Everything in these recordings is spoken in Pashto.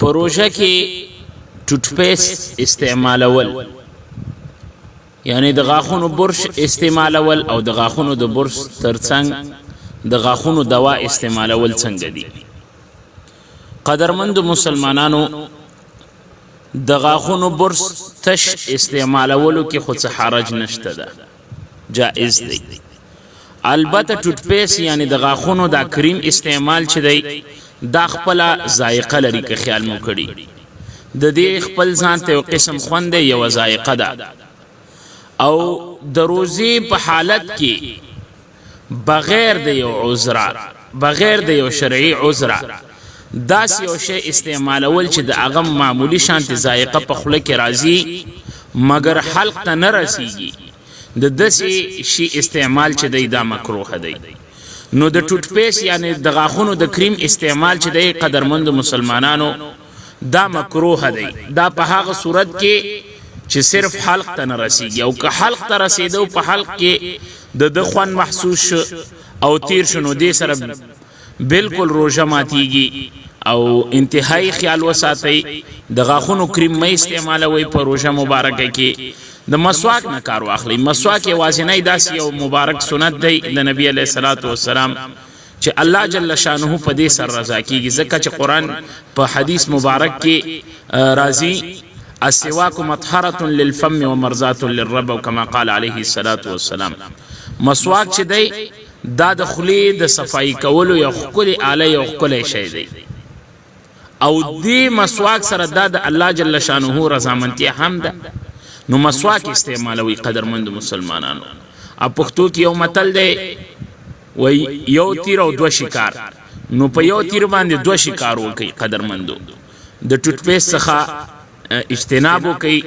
پروژه کې ټوټپیس استعمالول یعنی د غاښونو برش استعمالول او د غاښونو د برش ترڅنګ د غاښونو دوا استعمالول څنګه دي. قدرمند مسلمانانو د غاښونو برش تش استعمالولو کې خو څه حرج نشته ده، جائز دی. البته ټوټپیس یعنی د غاښونو دا کریم استعمال چې دی دا خپل ذائقه لري که خیال مو کړي، د دې خپل ځان ته یو قسم خوند دی، یو ذائقه ده. او د روزي په حالت کې بغیر د یو عذر، بغیر د یو شرعي عذر داس یو شی استعمالول چې د هغه معمولی شانت ذائقه په خوله کې راځي مگر حلق ته نه رسیږي، د داسې شي استعمال چې دی دا مکروه دی. نو د ټوټپیس یعنی د غاښونو د کریم استعمال چې دی قدرمند مسلمانانو دا مکروه دی. دا په هغه صورت کې چې صرف حلق ته نه رسیږي، او که حلق ته رسیدو په حلق کې د خوند محسوس او تیر شنو دې سره بالکل روژه ماتیږي. او انتهایی خیال وساتئ د غاښونو کریم مې استعمالوي په روژه مبارکه کې. د مسواک نه کار واخلئ. مسواک یوازینی داسې یو مبارک سنت دی د نبی علیه الصلاة والسلام چې الله جل شانه په دې سر رضا کیږي، ځکه چې قرآن په حدیث مبارک کې راځي السواک مطهرة للفم ومرضاة للرب كما قال عليه الصلاة والسلام. مسواک چې دی دا د خولې د صفائی کولو یو ښکلی آله، یو ښکلی شی دی. او دې مسواک سره دا د الله جل شانه رضامندتیا هم ده. نو مسواک استعمالوي قدرمند مسلمانانو. اب پښتو کې یو متل دی وای یو تیر او دو شکار، نو په یو تیر باندې دو شکار وکي. قدرمندو د ټوټپیس څخه اجتناب وکي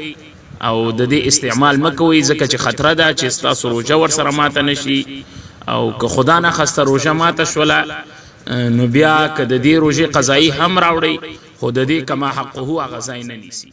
او د دې استعمال مکوي، ځکه چې خطر ده چې تاسو روژه ور سره ماته نشي، او که خدا نه خسته روژه ماته شوله نو بیا که د دې روژې قضایي هم راوړي خو د دې کما حقه هغه ځای نه نیسي.